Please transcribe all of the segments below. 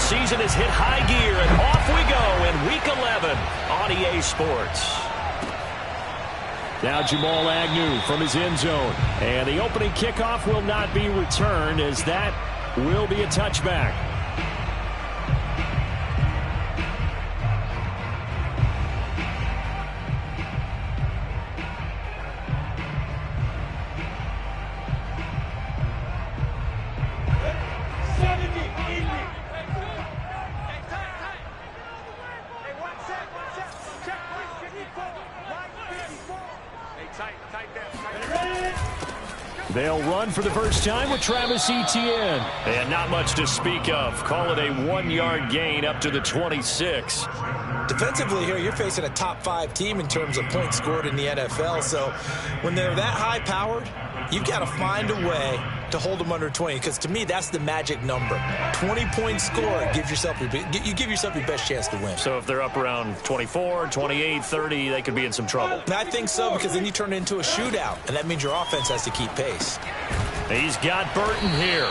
season has hit high gear, and off we go in Week 11 on EA Sports. Now Jamal Agnew from his end zone. And the opening kickoff will not be returned, as that will be a touchback. They'll run for the first time with Travis Etienne. And not much to speak of. Call it a 1-yard gain up to the 26. Defensively here, you're facing a top 5 team in terms of points scored in the NFL. So when they're that high-powered, you've got to find a way to hold them under 20, because to me, that's the magic number. 20-point score gives yourself you give yourself your best chance to win. So if they're up around 24, 28, 30, they could be in some trouble. And I think so, because then you turn it into a shootout, and that means your offense has to keep pace. He's got Burton here.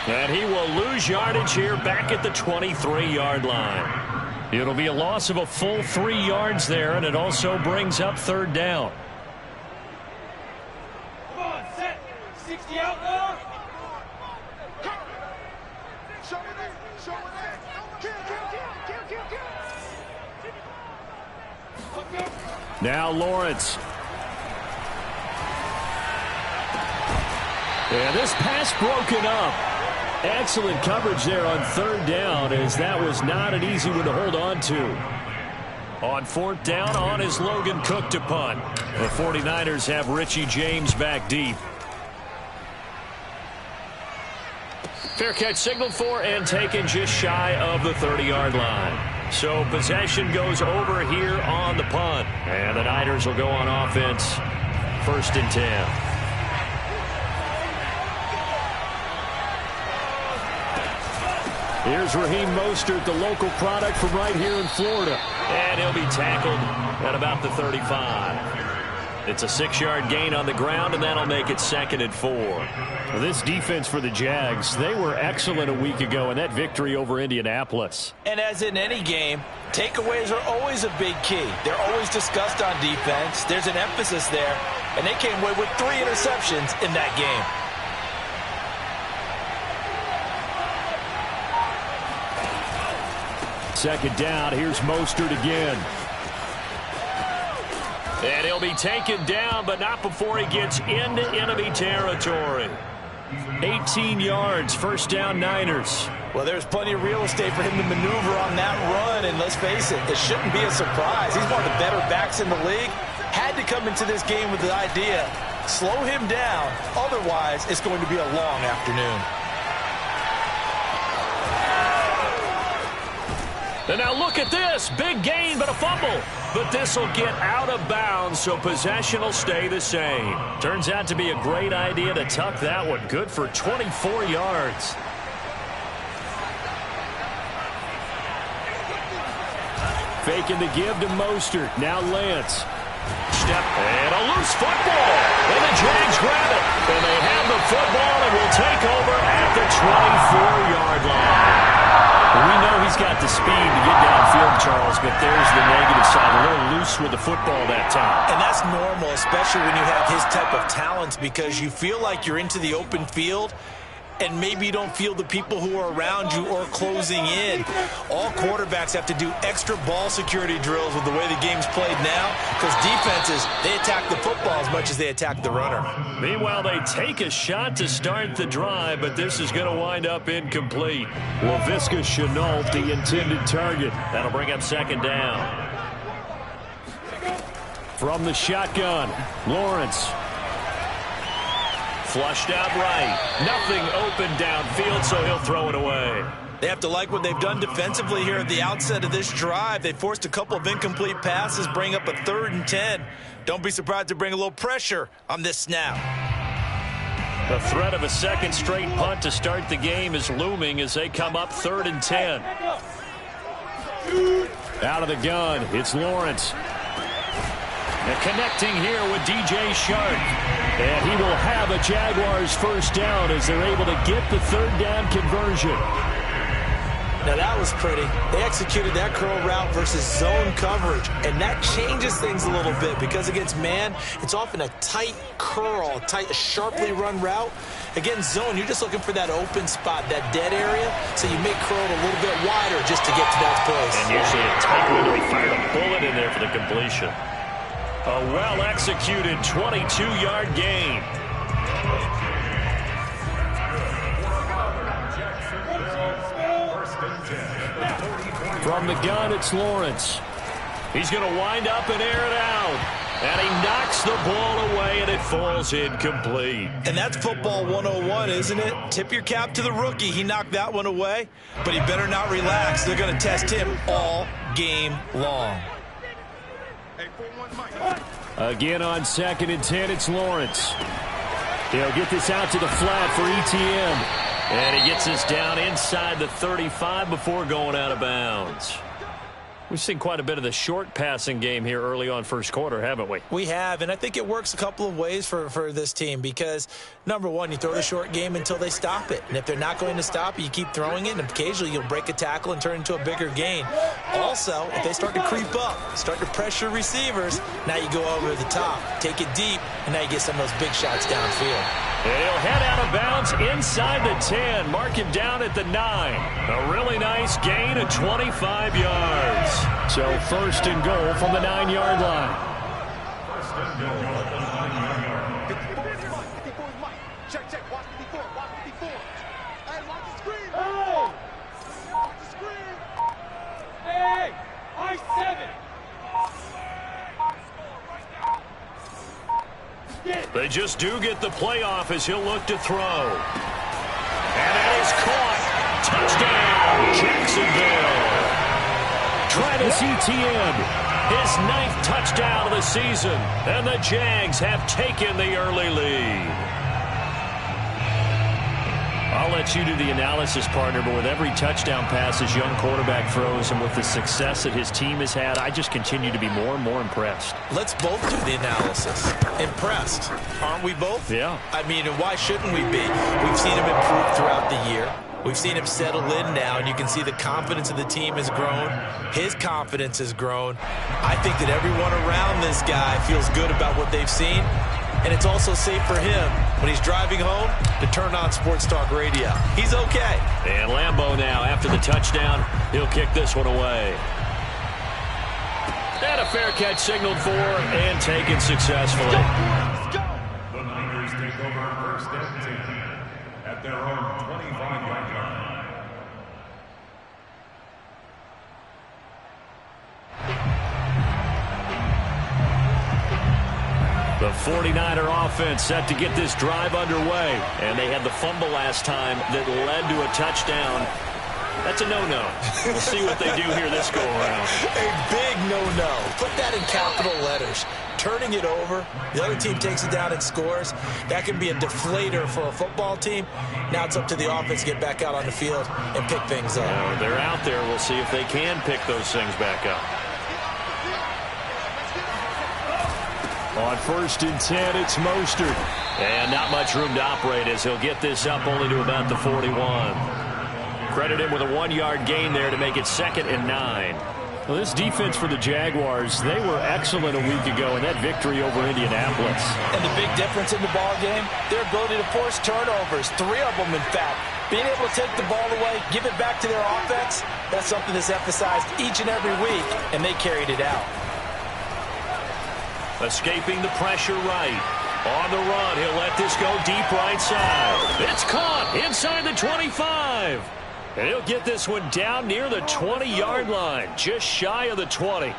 And he will lose yardage here back at the 23-yard line. It'll be a loss of a full 3 yards there, and it also brings up third down. Come on, set. 60 out now. Now Lawrence. And this pass broken up. Excellent coverage there on third down, as that was not an easy one to hold on to. On fourth down, on is Logan Cook to punt. The 49ers have Richie James back deep. Fair catch signaled for and taken just shy of the 30-yard line. So possession goes over here on the punt. And the Niners will go on offense. 1st and 10. Here's Raheem Mostert, the local product from right here in Florida. And he'll be tackled at about the 35. It's a 6-yard gain on the ground, and that'll make it 2nd and 4. Well, this defense for the Jags, they were excellent a week ago in that victory over Indianapolis. And as in any game, takeaways are always a big key. They're always discussed on defense. There's an emphasis there, and they came away with 3 interceptions in that game. Second down, here's Mostert again. And he'll be taken down, but not before he gets into enemy territory. 18 yards, first down Niners. Well, there's plenty of real estate for him to maneuver on that run, and let's face it, it shouldn't be a surprise. He's one of the better backs in the league. Had to come into this game with the idea, slow him down, otherwise it's going to be a long afternoon. And now look at this. Big gain, but a fumble. But this will get out of bounds, so possession will stay the same. Turns out to be a great idea to tuck that one. Good for 24 yards. Faking the give to Mostert. Now Lance. Step and a loose football. And the Jags grab it. And they have the football and will take over at the 24-yard line. We know he's got the speed to get downfield, Charles, but there's the negative side. A little loose with the football that time. And that's normal, especially when you have his type of talents, because you feel like you're into the open field, and maybe you don't feel the people who are around you or closing in. All quarterbacks have to do extra ball security drills with the way the game's played now, because defenses, they attack the football as much as they attack the runner. Meanwhile, they take a shot to start the drive, but this is going to wind up incomplete. Laviska Shenault, the intended target. That'll bring up 2nd down. From the shotgun, Lawrence. Flushed out right. Nothing open downfield, so he'll throw it away. They have to like what they've done defensively here at the outset of this drive. They forced a couple of incomplete passes, bring up a 3rd and 10. Don't be surprised to bring a little pressure on this snap. The threat of a 2nd straight punt to start the game is looming as they come up 3rd and 10. Out of the gun, it's Lawrence. And connecting here with DJ Shark. And he will have a Jaguars first down as they're able to get the 3rd down conversion. Now that was pretty. They executed that curl route versus zone coverage, and that changes things a little bit because against man, it's often a tight curl, a sharply run route. Against zone, you're just looking for that open spot, that dead area, so you make curl a little bit wider just to get to that place. And usually a tight window. He fired a bullet in there for the completion. A well-executed 22-yard gain. From the gun, it's Lawrence. He's going to wind up and air it out. And he knocks the ball away, and it falls incomplete. And that's football 101, isn't it? Tip your cap to the rookie. He knocked that one away, but he better not relax. They're going to test him all game long. Again on 2nd and 10, it's Lawrence. He'll get this out to the flat for ETN. And he gets this down inside the 35 before going out of bounds. We've seen quite a bit of the short passing game here early on first quarter, haven't we? We have, and I think it works a couple of ways for this team because, number one, you throw the short game until they stop it. And if they're not going to stop it, you keep throwing it, and occasionally you'll break a tackle and turn it into a bigger gain. Also, if they start to creep up, start to pressure receivers, now you go over the top, take it deep, and now you get some of those big shots downfield. And he'll head out of bounds inside the 10. Mark him down at the 9. A really nice gain of 25 yards. So 1st and goal from the 9-yard line. Check. Watch 54. Hey, watch the screen. Watch the screen. Hey, I-7. They just do get the playoff as he'll look to throw. And it is caught. Touchdown, Jacksonville. Travis Etienne, his 9th touchdown of the season. And the Jags have taken the early lead. I'll let you do the analysis, partner, but with every touchdown pass his young quarterback throws and with the success that his team has had, I just continue to be more and more impressed. Let's both do the analysis. Impressed, aren't we both? Yeah. I mean, and why shouldn't we be? We've seen him improve throughout the year. We've seen him settle in now, and you can see the confidence of the team has grown. His confidence has grown. I think that everyone around this guy feels good about what they've seen, and it's also safe for him when he's driving home to turn on Sports Talk Radio. He's okay. And Lambeau now, after the touchdown, he'll kick this one away. And a fair catch signaled for and taken successfully. Let's go. The Niners take over 1st and 10 at their own 25-yard line. The 49er offense set to get this drive underway. And they had the fumble last time that led to a touchdown. That's a no-no. We'll see what they do here this go-around. A big no-no. Put that in capital letters. Turning it over, the other team takes it down and scores. That can be a deflator for a football team. Now it's up to the offense to get back out on the field and pick things up. They're out there. We'll see if they can pick those things back up. On 1st and 10, it's Mostert. And not much room to operate as he'll get this up only to about the 41. Credit him with a 1-yard gain there to make it 2nd and 9. Well, this defense for the Jaguars, they were excellent a week ago in that victory over Indianapolis. And the big difference in the ball game, their ability to force turnovers, 3 of them in fact. Being able to take the ball away, give it back to their offense, that's something that's emphasized each and every week, and they carried it out. Escaping the pressure right. On the run, he'll let this go deep right side. It's caught inside the 25. And he'll get this one down near the 20-yard line, just shy of the 20.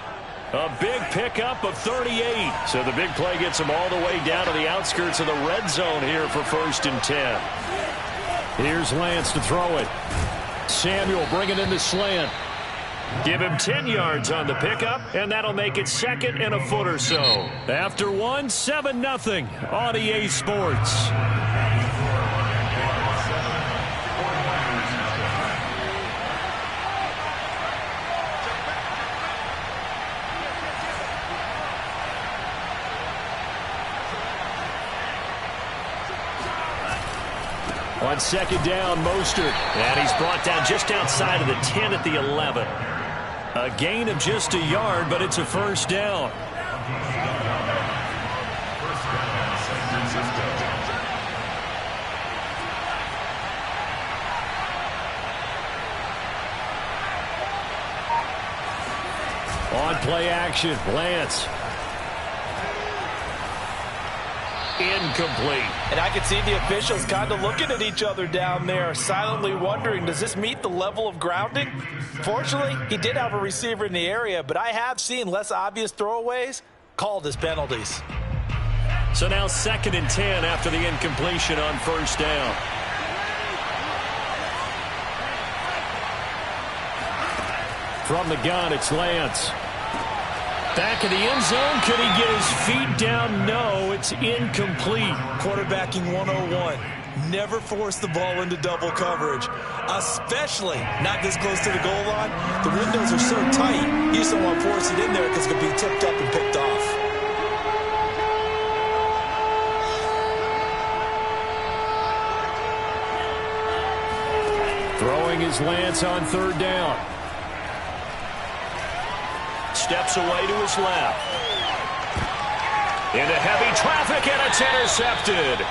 A big pickup of 38. So the big play gets him all the way down to the outskirts of the red zone here for 1st and 10. Here's Lance to throw it. Samuel bringing in the slant. Give him 10 yards on the pickup, and that'll make it 2nd and a foot or so. After one, 7-0 on EA Sports. On second down, Mostert. And he's brought down just outside of the 10 at the 11. A gain of just a yard, but it's a first down. On play action, Lance. Incomplete. And I can see the officials kind of looking at each other down there, silently wondering, does this meet the level of grounding? Fortunately, he did have a receiver in the area, but I have seen less obvious throwaways called as penalties. So now 2nd and 10 after the incompletion on first down. From the gun, it's Lance. Back in the end zone. Could he get his feet down? No, it's incomplete. Quarterbacking 101. Never force the ball into double coverage, especially not this close to the goal line. The windows are so tight, you just don't want to force it in there because it could be tipped up and picked off. Throwing his Lance on third down. Steps away to his left. Into heavy traffic, and it's intercepted.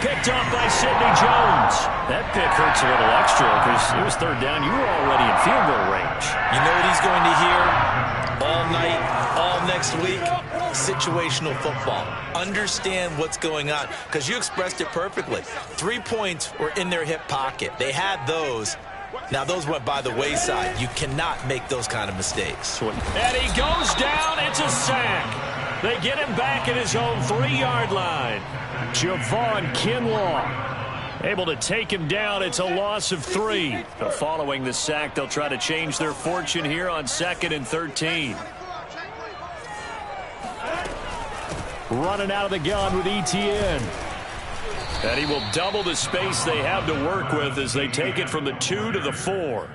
Picked up by Sidney Jones. That pick hurts a little extra because it was third down. You were already in field goal range. You know what he's going to hear all night, all next week? Situational football. Understand what's going on because you expressed it perfectly. 3 points were in their hip pocket. They had those. Now, those went by the wayside. You cannot make those kind of mistakes. And he goes down. It's a sack. They get him back at his own 3-yard line. Javon Kinlaw able to take him down. It's a loss of 3. But following the sack, they'll try to change their fortune here on 2nd and 13. Running out of the gun with Etienne. And he will double the space they have to work with as they take it from the 2 to the 4.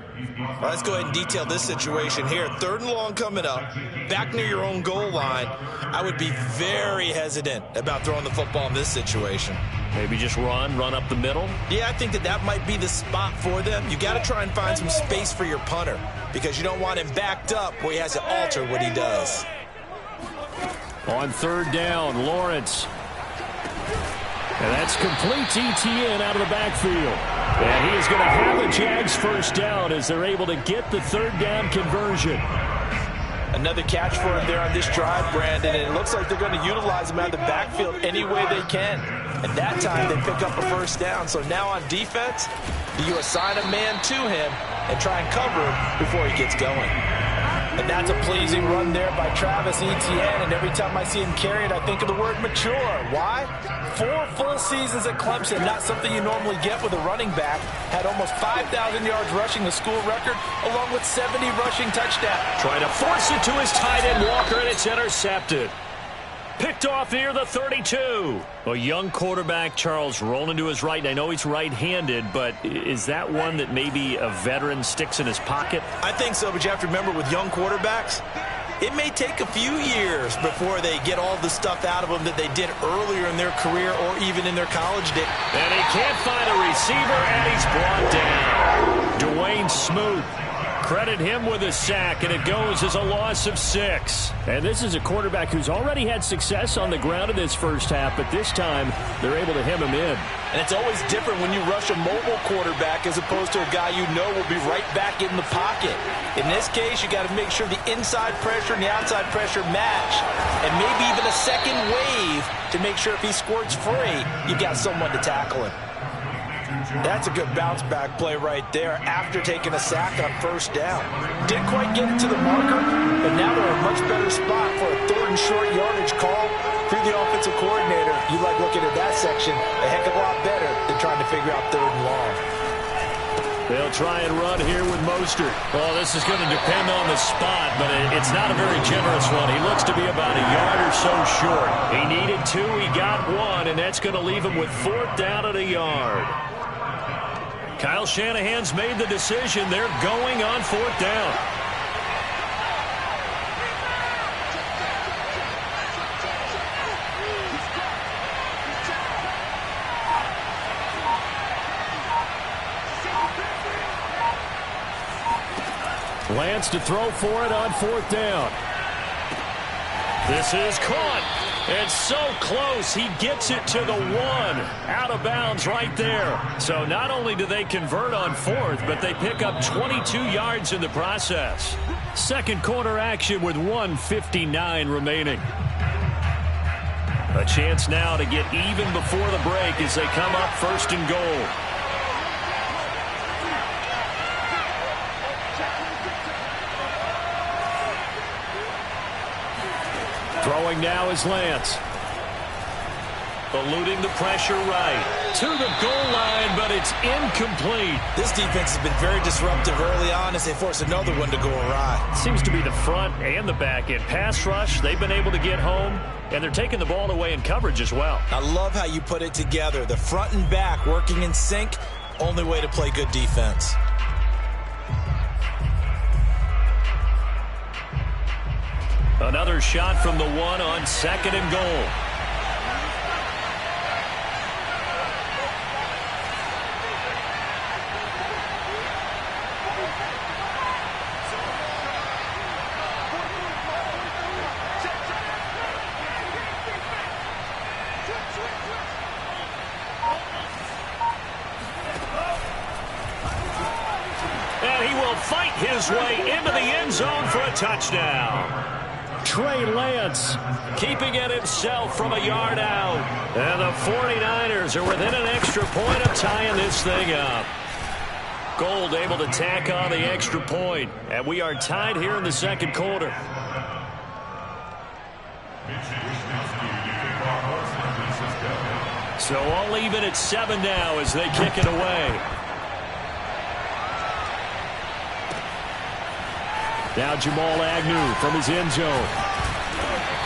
Let's go ahead and detail this situation here. 3rd and long coming up, back near your own goal line. I would be very hesitant about throwing the football in this situation. Maybe just run up the middle? Yeah, I think that might be the spot for them. You got to try and find some space for your punter because you don't want him backed up where he has to alter what he does. On third down, Lawrence. And that's complete to Etienne out of the backfield. And he is going to have the Jags first down as they're able to get the third down conversion. Another catch for him there on this drive, Brandon, and it looks like they're going to utilize him out of the backfield any way they can. And that time they pick up a first down. So now on defense, do you assign a man to him and try and cover him before he gets going? And that's a pleasing run there by Travis Etienne, and every time I see him carry it, I think of the word mature. Why? 4 full seasons at Clemson, not something you normally get with a running back. Had almost 5,000 yards rushing, the school record, along with 70 rushing touchdowns. Trying to force it to his tight end, Walker, and it's intercepted. Picked off near the 32. A young quarterback, Charles, rolling to his right. And I know he's right-handed, but is that one that maybe a veteran sticks in his pocket? I think so, but you have to remember with young quarterbacks, it may take a few years before they get all the stuff out of them that they did earlier in their career or even in their college days. And he can't find a receiver, and he's brought down. Dwayne Smoot. Credit him with a sack, and it goes as a loss of 6. And this is a quarterback who's already had success on the ground in this first half, but this time they're able to hem him in. And it's always different when you rush a mobile quarterback as opposed to a guy you know will be right back in the pocket. In this case, you got to make sure the inside pressure and the outside pressure match, and maybe even a second wave to make sure if he squirts free, you've got someone to tackle him. That's a good bounce back play right there after taking a sack on first down. Didn't quite get it to the marker, but now they're in a much better spot for a 3rd and short yardage call. If you're the offensive coordinator, you like looking at that section a heck of a lot better than trying to figure out 3rd and long. They'll try and run here with Mostert. Well, this is going to depend on the spot, but it's not a very generous one. He looks to be about a yard or so short. He needed 2, he got 1, and that's going to leave him with 4th down at a yard. Kyle Shanahan's made the decision. They're going on 4th down. Lance to throw for it on 4th down. This is caught. It's so close. He gets it to the 1. Out of bounds right there. So not only do they convert on 4th, but they pick up 22 yards in the process. Second quarter action with 1:59 remaining. A chance now to get even before the break as they come up 1st and goal. Throwing now is Lance. Eluding the pressure right. To the goal line, but it's incomplete. This defense has been very disruptive early on as they force another one to go awry. Seems to be the front and the back end. Pass rush, they've been able to get home, and they're taking the ball away in coverage as well. I love how you put it together. The front and back working in sync. Only way to play good defense. Another shot from the 1 on 2nd and goal. And he will fight his way into the end zone for a touchdown. Trey Lance keeping it himself from a yard out. And the 49ers are within an extra point of tying this thing up. Gold able to tack on the extra point. And we are tied here in the second quarter. So all even at 7 now as they kick it away. Now Jamal Agnew from his end zone.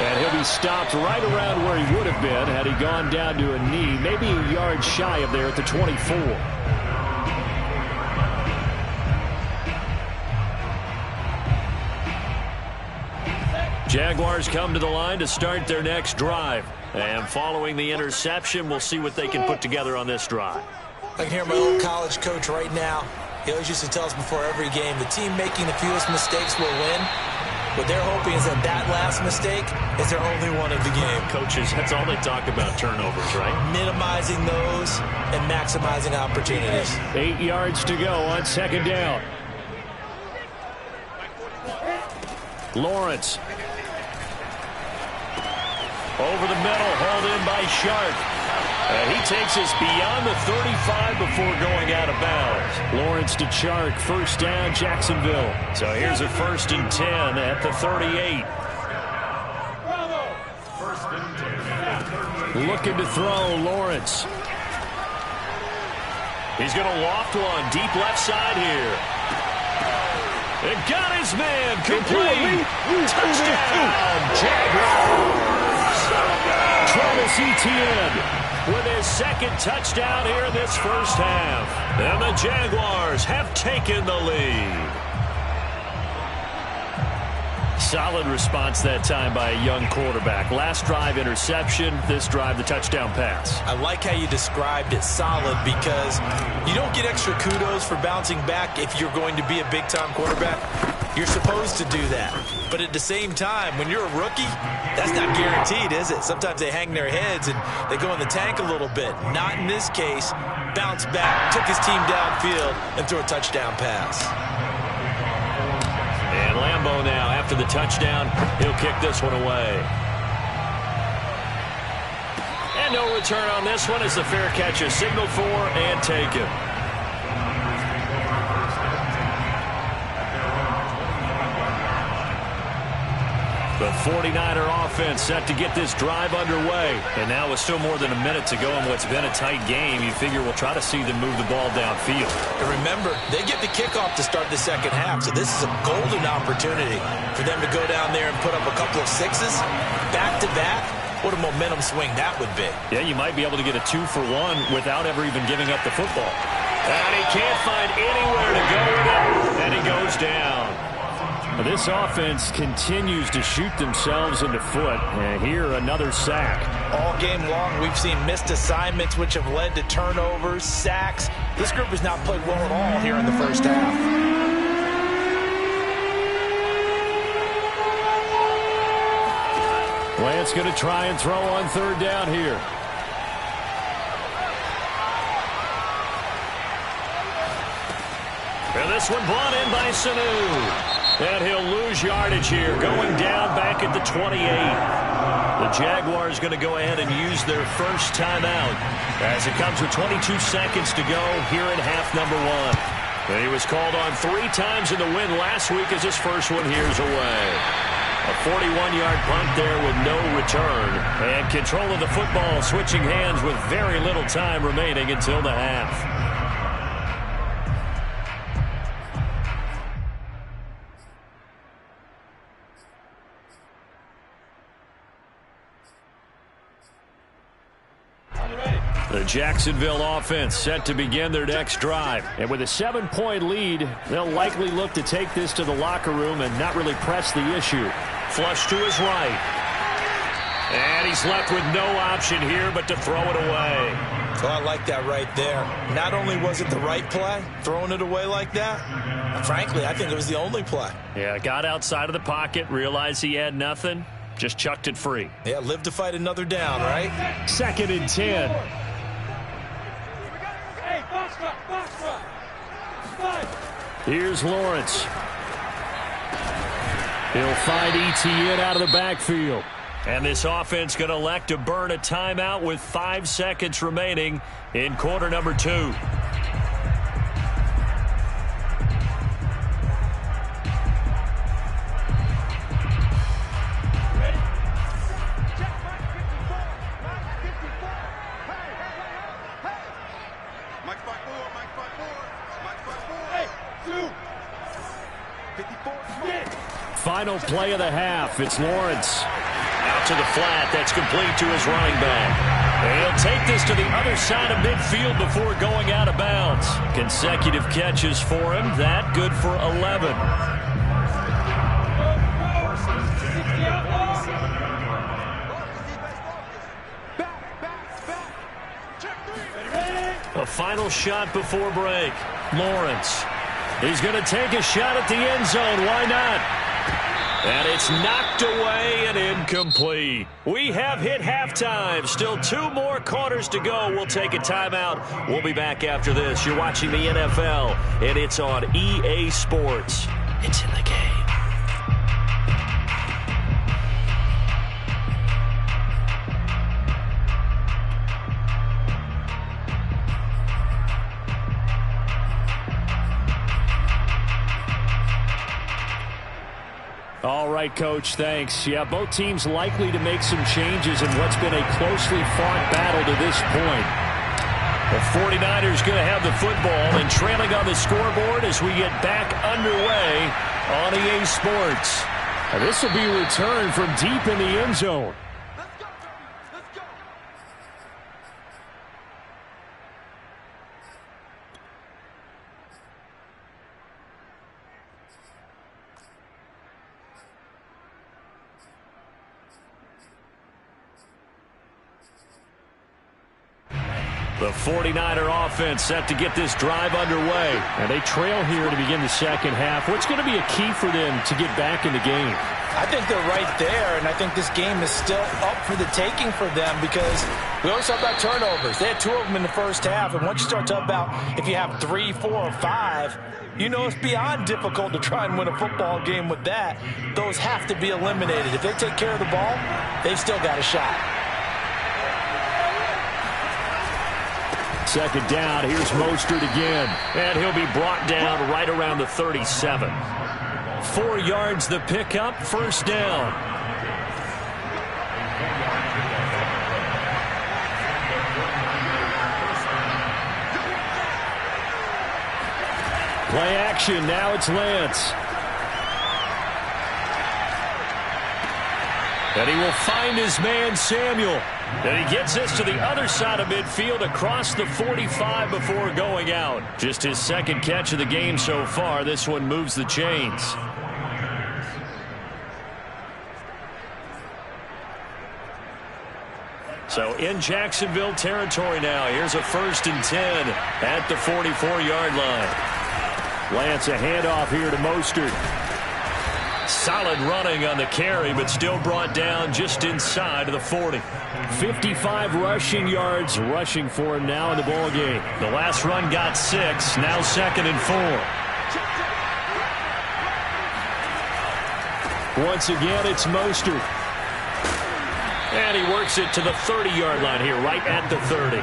And he'll be stopped right around where he would have been had he gone down to a knee, maybe a yard shy of there at the 24. Jaguars come to the line to start their next drive. And following the interception, we'll see what they can put together on this drive. I can hear my old college coach right now. He always used to tell us before every game, the team making the fewest mistakes will win. What they're hoping is that that last mistake is their only one of the game. Coaches, that's all they talk about, turnovers, right? Minimizing those and maximizing opportunities. 8 yards to go on 2nd down. Lawrence. Over the middle, hauled in by Sharp. And he takes us beyond the 35 before going out of bounds. Lawrence to Chark, 1st down, Jacksonville. So here's a 1st and 10 at the 38. Looking to throw, Lawrence. He's going to loft one, deep left side here. And got his man, complete. Touchdown, Jaguars. Travis Etienne with his 2nd touchdown here in this first half. And the Jaguars have taken the lead. Solid response that time by a young quarterback. Last drive, interception. This drive, the touchdown pass. I like how you described it, solid, because you don't get extra kudos for bouncing back if you're going to be a big-time quarterback. You're supposed to do that. But at the same time, when you're a rookie, that's not guaranteed, is it? Sometimes they hang their heads and they go in the tank a little bit. Not in this case. Bounced back, took his team downfield, and threw a touchdown pass. And Lambeau now, after the touchdown, he'll kick this one away. And no return on this one as the fair catch is signaled for and taken. The 49er offense set to get this drive underway. And now with still more than a minute to go in what's been a tight game, you figure we'll try to see them move the ball downfield. And remember, they get the kickoff to start the second half, so this is a golden opportunity for them to go down there and put up a couple of sixes back-to-back. What a momentum swing that would be. Yeah, you might be able to get a 2-for-1 without ever even giving up the football. And he can't find anywhere to go with it, and he goes down. This offense continues to shoot themselves in the foot. And here, another sack. All game long, we've seen missed assignments, which have led to turnovers, sacks. This group has not played well at all here in the first half. Lance going to try and throw on third down here. And this one brought in by Sanu. And he'll lose yardage here, going down back at the 28. The Jaguars going to go ahead and use their first timeout as it comes with 22 seconds to go here in half number 1. And he was called on 3 times in the win last week as his first one here's away. A 41-yard punt there with no return. And control of the football switching hands with very little time remaining until the half. The Jacksonville offense set to begin their next drive. And with a 7-point lead, they'll likely look to take this to the locker room and not really press the issue. Flush to his right. And he's left with no option here but to throw it away. So I like that right there. Not only was it the right play, throwing it away like that, frankly, I think it was the only play. Yeah, got outside of the pocket, realized he had nothing, just chucked it free. Yeah, live to fight another down, right? 2nd and 10. Here's Lawrence. He'll find Etienne out of the backfield. And this offense going to elect to burn a timeout with 5 seconds remaining in quarter number 2. Final play of the half. It's Lawrence. Out to the flat. That's complete to his running back. He'll take this to the other side of midfield before going out of bounds. Consecutive catches for him. That good for 11. A final shot before break. Lawrence. He's going to take a shot at the end zone. Why not? And it's knocked away and incomplete. We have hit halftime. Still 2 more quarters to go. We'll take a timeout. We'll be back after this. You're watching the NFL, and it's on EA Sports. It's in the game. All right, Coach, thanks. Yeah, both teams likely to make some changes in what's been a closely fought battle to this point. The 49ers going to have the football and trailing on the scoreboard as we get back underway on EA Sports. Now, this will be a return from deep in the end zone. The 49er offense set to get this drive underway. And they trail here to begin the second half. What's going to be a key for them to get back in the game? I think they're right there, and I think this game is still up for the taking for them because we always talk about turnovers. They had 2 of them in the first half, and once you start talking about if you have 3, 4, or 5, you know it's beyond difficult to try and win a football game with that. Those have to be eliminated. If they take care of the ball, they've still got a shot. Second down, here's Mostert again. And he'll be brought down right around the 37. 4 yards the pickup, first down. Play action, now it's Lance. And he will find his man, Samuel. And he gets this to the other side of midfield across the 45 before going out. Just his second catch of the game so far. This one moves the chains. So in Jacksonville territory now. Here's a 1st and 10 at the 44-yard line. Lance, a handoff here to Mostert. Solid running on the carry, but still brought down just inside of the 40. 55 rushing yards rushing for him now in the ball game. The last run got 6, now 2nd and 4. Once again, it's Mostert. And he works it to the 30-yard line here, right at the 30.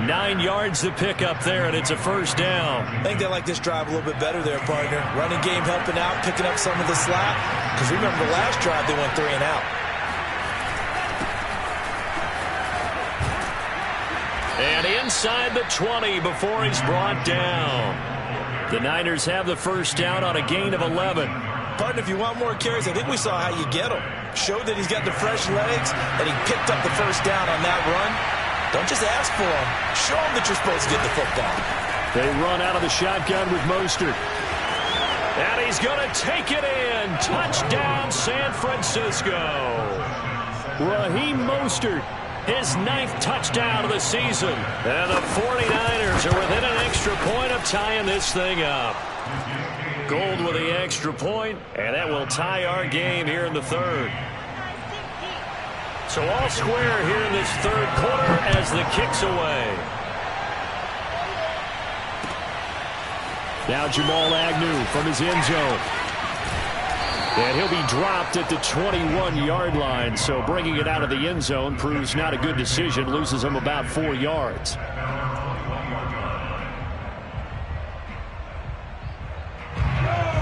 9 yards to pick up there, and it's a first down. I think they like this drive a little bit better there, partner. Running game helping out, picking up some of the slack. Because remember the last drive, they went 3 and out. And inside the 20 before he's brought down. The Niners have the first down on a gain of 11. Partner, if you want more carries, I think we saw how you get them. Showed that he's got the fresh legs, and he picked up the first down on that run. Don't just ask for him. Show him that you're supposed to get the football. They run out of the shotgun with Mostert. And he's going to take it in. Touchdown, San Francisco. Raheem Mostert, his 9th touchdown of the season. And the 49ers are within an extra point of tying this thing up. Gold with the extra point, and that will tie our game here in the 3rd. So all square here in this 3rd quarter as the kick's away. Now Jamal Agnew from his end zone. And he'll be dropped at the 21-yard line. So bringing it out of the end zone proves not a good decision. Loses him about 4 yards.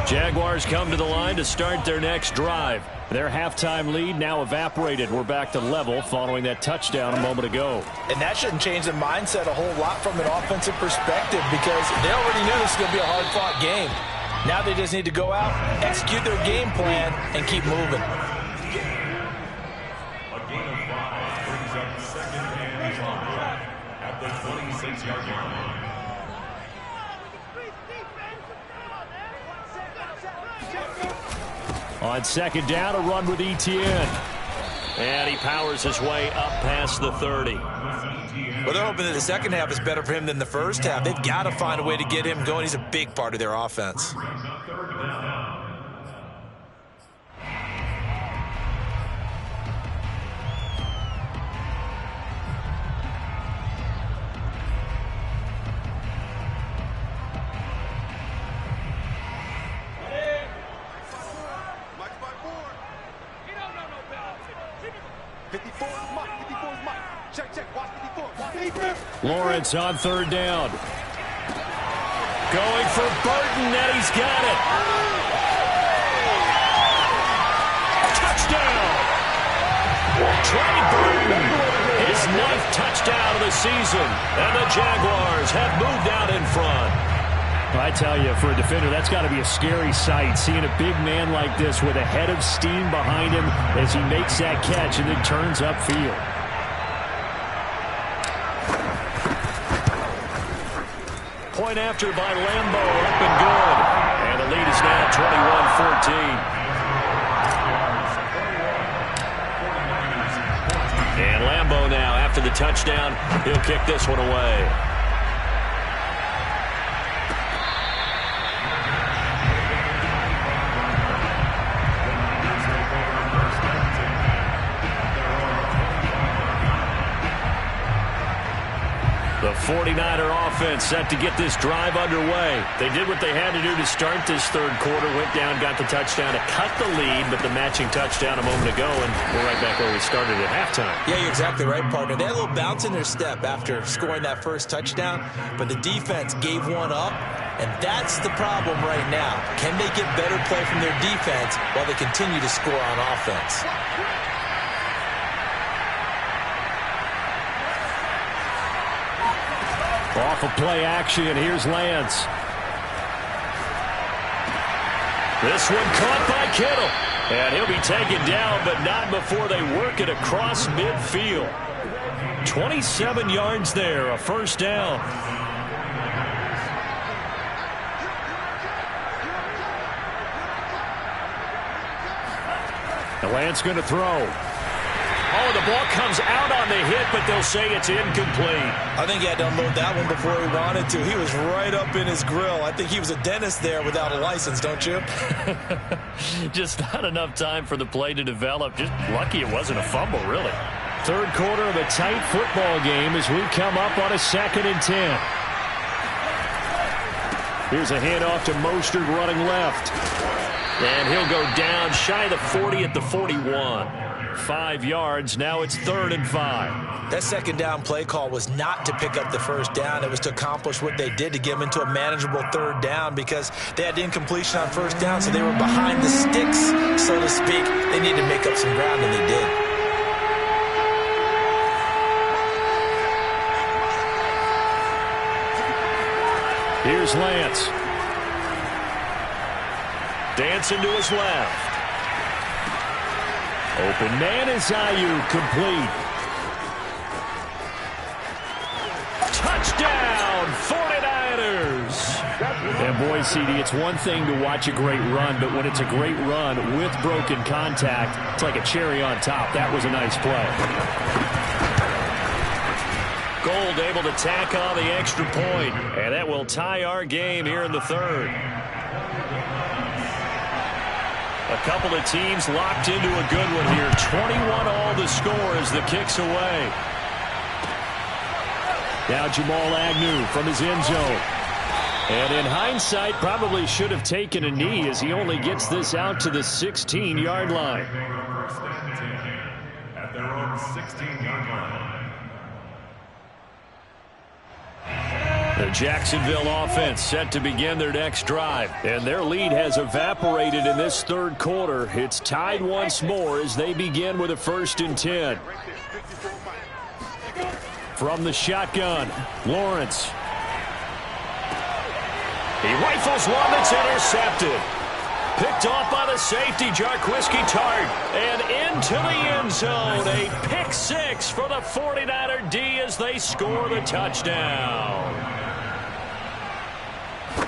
Jaguars come to the line to start their next drive. Their halftime lead now evaporated. We're back to level following that touchdown a moment ago. And that shouldn't change the mindset a whole lot from an offensive perspective because they already knew this was going to be a hard-fought game. Now they just need to go out, execute their game plan, and keep moving. A gain of 5 brings up 2nd and 5 at the 26-yard line. On 2nd down, a run with Etienne. And he powers his way up past the 30. Well, they're hoping that the second half is better for him than the first half. They've got to find a way to get him going. He's a big part of their offense. Lawrence on 3rd down. Going for Burton, and he's got it. Touchdown! Trey Burton, his 9th touchdown of the season. And the Jaguars have moved out in front. I tell you, for a defender, that's got to be a scary sight, seeing a big man like this with a head of steam behind him as he makes that catch and then turns upfield. Point after by Lambo, up and good. And the lead is now 21-14. And Lambo now, after the touchdown, he'll kick this one away. The 49er offense set to get this drive underway. They did what they had to do to start this 3rd quarter. Went down, got the touchdown to cut the lead, but the matching touchdown a moment ago, and we're right back where we started at halftime. Yeah, you're exactly right, partner. They had a little bounce in their step after scoring that first touchdown, but the defense gave one up, and that's the problem right now. Can they get better play from their defense while they continue to score on offense? Off of play action, here's Lance. This one caught by Kittle. And he'll be taken down, but not before they work it across midfield. 27 yards there, a first down. And Lance going to throw. Oh, the ball comes out on the hit but they'll say it's incomplete. I think he had to unload that one before he wanted to. He was right up in his grill. I think he was a dentist there without a license, don't you? Just not enough time for the play to develop. Just lucky it wasn't a fumble, really. Third quarter of a tight football game as we come up on a 2nd and 10. Here's a handoff to Mostert running left. And he'll go down shy of the 40 at the 41. 5 yards. Now it's 3rd and 5. That second down play call was not to pick up the first down. It was to accomplish what they did, to get them into a manageable 3rd down, because they had incompletion on first down, so they were behind the sticks, so to speak. They needed to make up some ground, and they did. Here's Lance. Dancing to his left. Open man is Ayuk, complete. Touchdown, 49ers. And boy, CD, it's one thing to watch a great run, but when it's a great run with broken contact, it's like a cherry on top. That was a nice play. Gold able to tack on the extra point, and that will tie our game here in the 3rd. A couple of teams locked into a good one here. 21 all the score as the kick's away. Now Jamal Agnew from his end zone. And in hindsight, probably should have taken a knee as he only gets this out to the 16-yard line. At their own 16-yard line. The Jacksonville offense set to begin their next drive, and their lead has evaporated in this 3rd quarter. It's tied once more as they begin with a 1st and 10. From the shotgun, Lawrence. He rifles one that's intercepted. Picked off by the safety, Jarquiski Tart, and into the end zone. A pick 6 for the 49er D as they score the touchdown.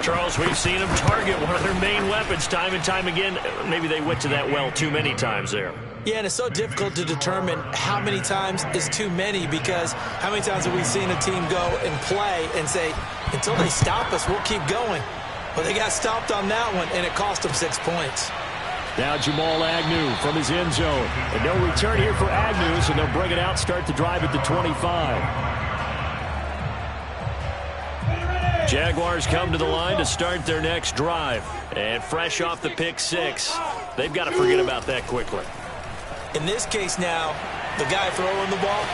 Charles, we've seen them target one of their main weapons time and time again. Maybe they went to that well too many times there. Yeah, and it's so difficult to determine how many times is too many, because how many times have we seen a team go and play and say, until they stop us, we'll keep going. But they got stopped on that one, and it cost them 6 points. Now Jamal Agnew from his end zone. And no return here for Agnew, so they'll bring it out, start the drive at the 25. Jaguars come to the line to start their next drive. And fresh off the pick 6, they've got to forget about that quickly. In this case now, the guy throwing the ball,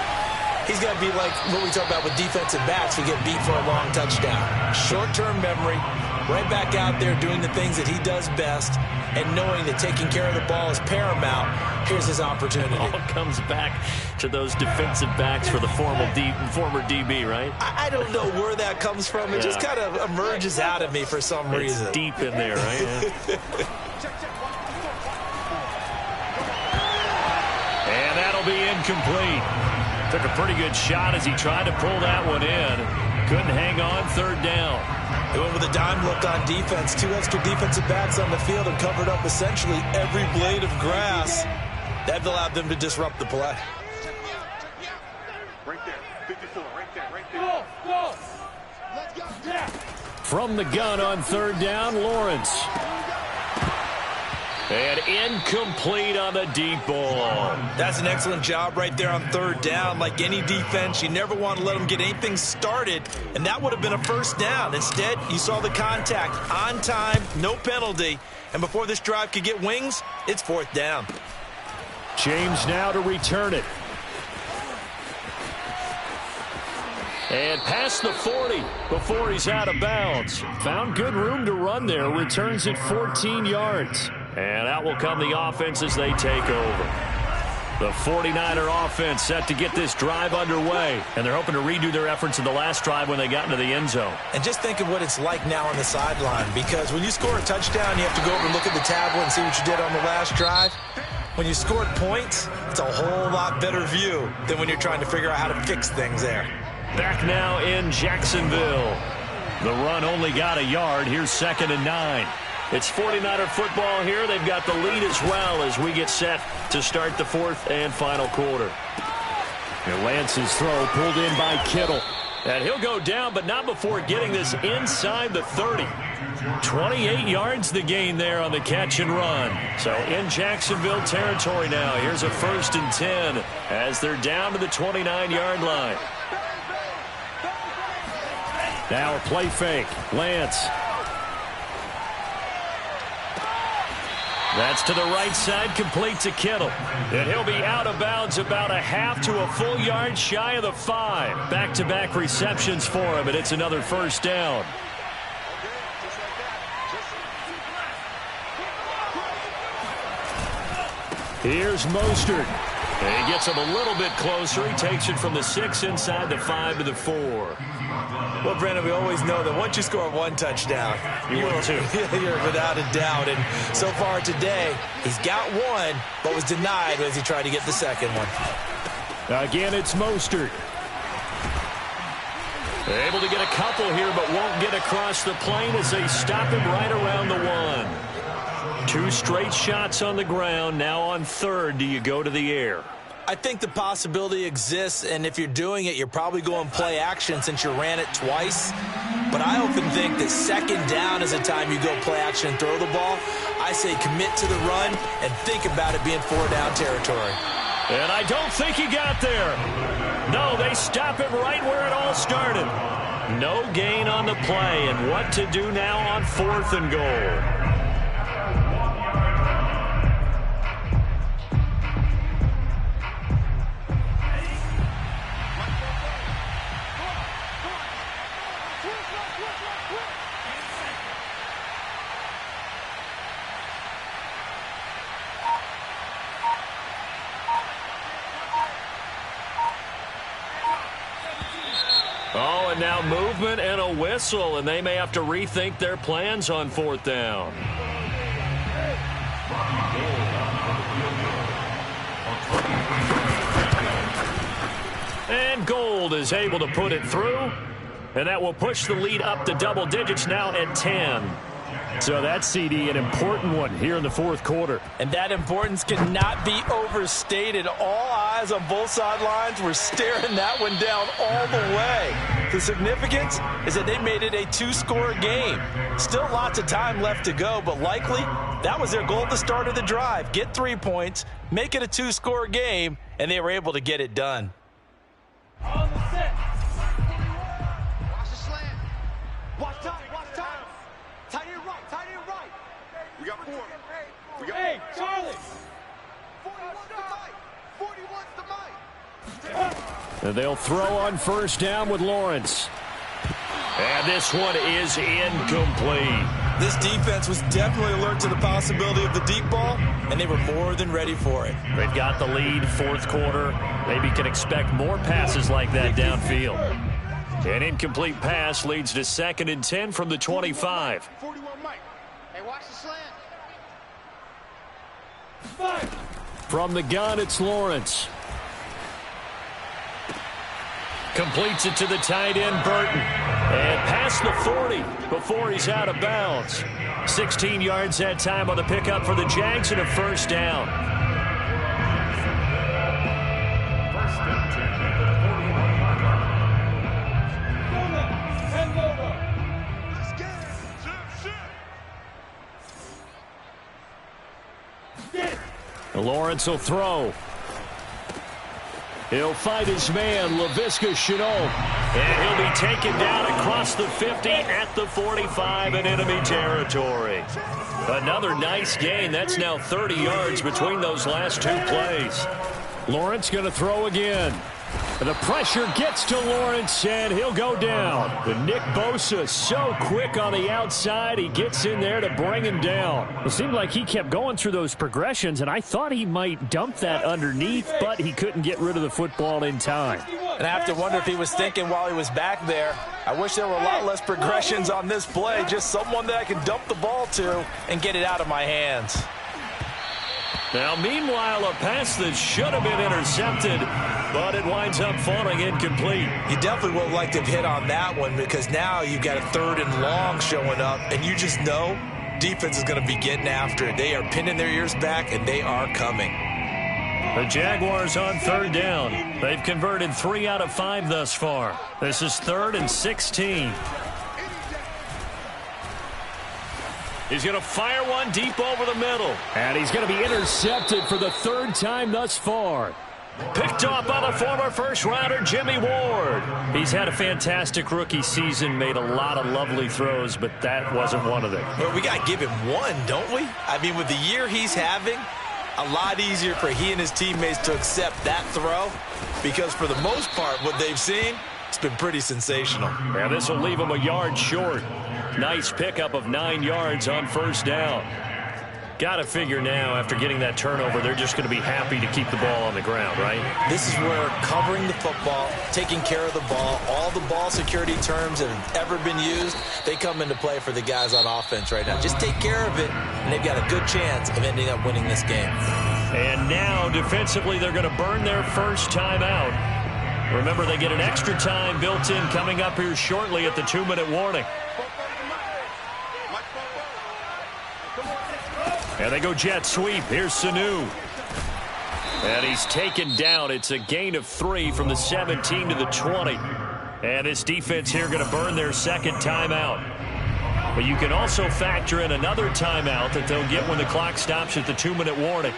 he's got to be like what we talk about with defensive backs who get beat for a long touchdown. Short-term memory, right back out there doing the things that he does best, and knowing that taking care of the ball is paramount. Here's his opportunity. All comes back to those defensive backs for the former DB, right? I don't know where that comes from. It just kind of emerges out of me for some reason. It's deep in there, right? Yeah. And that'll be incomplete. Took a pretty good shot as he tried to pull that one in. Couldn't hang on, 3rd down. They went with a dime look on defense. 2 extra defensive backs on the field and covered up essentially every blade of grass. That allowed them to disrupt the play. Right there, 54, right there, right there. Go! Let's go! Yeah! From the gun on 3rd down, Lawrence. And incomplete on the deep ball. That's an excellent job right there on 3rd down. Like any defense, you never want to let them get anything started, and that would have been a 1st down. Instead, you saw the contact on time, no penalty, and before this drive could get wings, it's 4th down. James now to return it. And past the 40 before he's out of bounds. Found good room to run there. Returns it 14 yards. And out will come the offense as they take over. The 49er offense set to get this drive underway. And they're hoping to redo their efforts in the last drive when they got into the end zone. And just think of what it's like now on the sideline. Because when you score a touchdown, you have to go over and look at the tablet and see what you did on the last drive. When you scored points, it's a whole lot better view than when you're trying to figure out how to fix things there. Back now in Jacksonville. The run only got a yard. Here's 2nd and 9. It's 49er football here. They've got the lead as well as we get set to start the 4th and final quarter. And Lance's throw pulled in by Kittle. And he'll go down, but not before getting this inside the 30. 28 yards the gain there on the catch and run. So in Jacksonville territory now. Here's a 1st and 10 as they're down to the 29-yard line. Now a play fake. Lance. That's to the right side, complete to Kittle. And he'll be out of bounds about a half to a full yard shy of the 5. Back-to-back receptions for him, and it's another 1st down. Here's Mostert. And he gets him a little bit closer. He takes it from the 6 inside the 5 to the 4. Well, Brandon, we always know that once you score 1 touchdown, you're without a doubt. And so far today, he's got 1, but was denied as he tried to get the 2nd one. Again, it's Mostert. Able to get a couple here, but won't get across the plane as they stop him right around the 1. 2 straight shots on the ground. Now on 3rd, do you go to the air? I think the possibility exists, and if you're doing it, you're probably going play action since you ran it twice. But I often think that 2nd down is the time you go play action and throw the ball. I say commit to the run and think about it being 4-down territory. And I don't think he got there. No, they stop him right where it all started. No gain on the play, and what to do now on 4th and goal. Oh, and now movement and a whistle, and they may have to rethink their plans on 4th down. And Gold is able to put it through, and that will push the lead up to double digits now at 10. So that's, CD, an important one here in the 4th quarter. And that importance cannot be overstated. All eyes on both sidelines were staring that one down all the way. The significance is that they made it a 2-score game. Still lots of time left to go, but likely that was their goal at the start of the drive. Get 3 points, make it a 2-score game, and they were able to get it done. On the set. Watch the slant. Watch time. Tight end right. We got 4. Hey, Charlie. 41's the mic. And they'll throw on 1st down with Lawrence. And this one is incomplete. This defense was definitely alert to the possibility of the deep ball, and they were more than ready for it. They've got the lead, 4th quarter. Maybe can expect more passes like that downfield. An incomplete pass leads to 2nd and 10 from the 25. 41 Mike. Hey, watch the slant. From the gun, it's Lawrence. Completes it to the tight end, Burton. And past the 40 before he's out of bounds. 16 yards that time on the pickup for the Jags and a 1st down. Lawrence will throw. He'll fight his man, Laviska Shenault. And he'll be taken down across the 50 at the 45 in enemy territory. Another nice gain. That's now 30 yards between those last 2 plays. Lawrence going to throw again. The pressure gets to Lawrence, and he'll go down. But Nick Bosa so quick on the outside, he gets in there to bring him down. It seemed like he kept going through those progressions, and I thought he might dump that underneath, but he couldn't get rid of the football in time. And I have to wonder if he was thinking while he was back there, I wish there were a lot less progressions on this play, just someone that I can dump the ball to and get it out of my hands. Now, meanwhile, a pass that should have been intercepted, but it winds up falling incomplete. You definitely would have liked to have hit on that one because now you've got a 3rd and long showing up, and you just know defense is going to be getting after it. They are pinning their ears back, and they are coming. The Jaguars on third down. They've converted 3 out of 5 thus far. This is 3rd and 16. He's going to fire one deep over the middle. And he's going to be intercepted for the 3rd time thus far. Picked off by the former first-rounder, Jimmy Ward. He's had a fantastic rookie season, made a lot of lovely throws, but that wasn't one of them. Well, we got to give him one, don't we? I mean, with the year he's having, a lot easier for he and his teammates to accept that throw because for the most part, what they've seen, it's been pretty sensational. Yeah, this will leave him a yard short. Nice pickup of 9 yards on first down. Got to figure now, after getting that turnover, they're just going to be happy to keep the ball on the ground, right? This is where covering the football, taking care of the ball, all the ball security terms that have ever been used, they come into play for the guys on offense right now. Just take care of it, and they've got a good chance of ending up winning this game. And now, defensively, they're going to burn their first timeout. Remember, they get an extra time built in coming up here shortly at the 2-minute warning. And they go jet sweep. Here's Sanu. And he's taken down. It's a gain of 3 from the 17 to the 20. And this defense here going to burn their second timeout. But you can also factor in another timeout that they'll get when the clock stops at the 2-minute warning.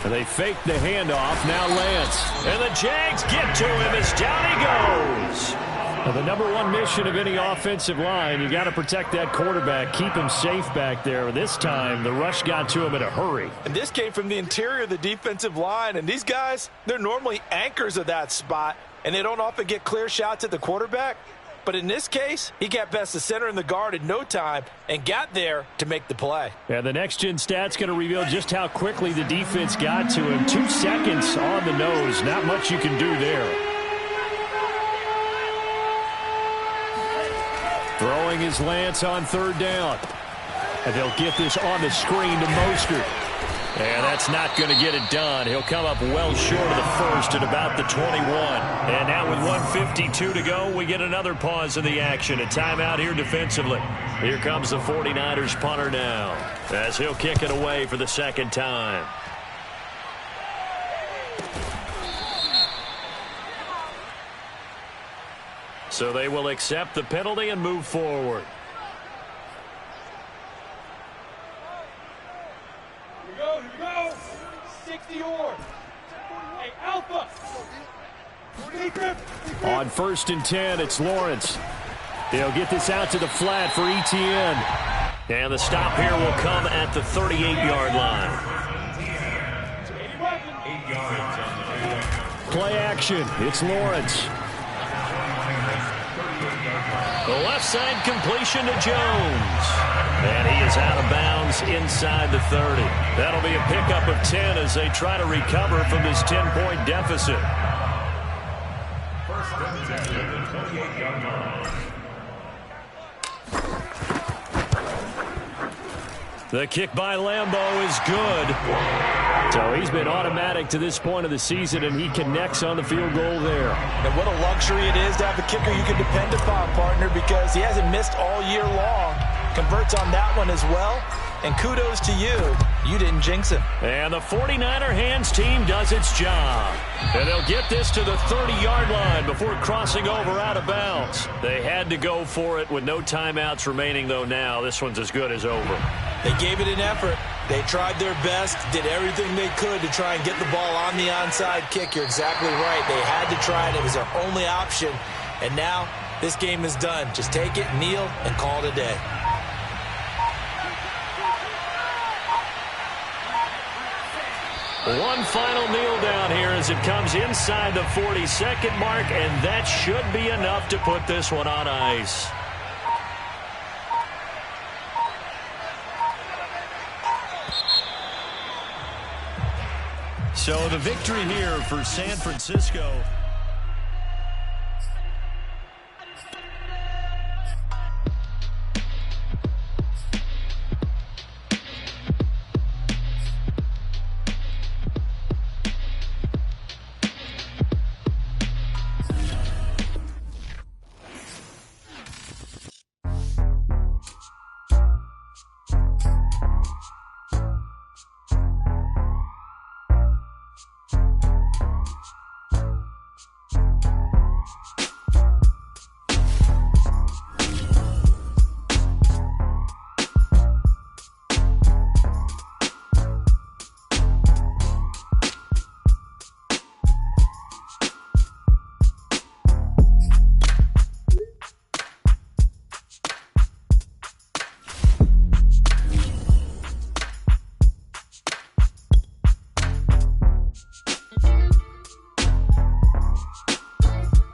And they fake the handoff. Now Lance. And the Jags get to him as down he goes. Well, the number one mission of any offensive line, you got to protect that quarterback, keep him safe back there. This time, the rush got to him in a hurry. And this came from the interior of the defensive line, and these guys, they're normally anchors of that spot, and they don't often get clear shots at the quarterback. But in this case, he got past the center and the guard in no time and got there to make the play. Yeah, the next-gen stat's going to reveal just how quickly the defense got to him. 2 seconds on the nose. Not much you can do there. Throwing his Lance on third down. And they'll get this on the screen to Mostert. And that's not going to get it done. He'll come up well short of the first at about the 21. And now with 1:52 to go, we get another pause in the action. A timeout here defensively. Here comes the 49ers punter now as he'll kick it away for the second time. So they will accept the penalty and move forward. Here we go. 60 yards. Hey, Alpha. On 1st and 10, it's Lawrence. They'll get this out to the flat for Etienne. And the stop here will come at the 38-yard line. Play action. It's Lawrence. The left side completion to Jones. And he is out of bounds inside the 30. That'll be a pickup of 10 as they try to recover from this 10-point deficit. The kick by Lambeau is good. So he's been automatic to this point of the season, and he connects on the field goal there. And what a luxury it is to have a kicker you can depend upon, partner, because he hasn't missed all year long. Converts on that one as well. And kudos to you. You didn't jinx him. And the 49er hands team does its job. And they'll get this to the 30-yard line before crossing over out of bounds. They had to go for it with no timeouts remaining, though now. This one's as good as over. They gave it an effort. They tried their best, did everything they could to try and get the ball on the onside kick. You're exactly right. They had to try it. It was their only option. And now this game is done. Just take it, kneel, and call it a day. One final kneel down here as it comes inside the 40-second mark, and that should be enough to put this one on ice. So the victory here for San Francisco.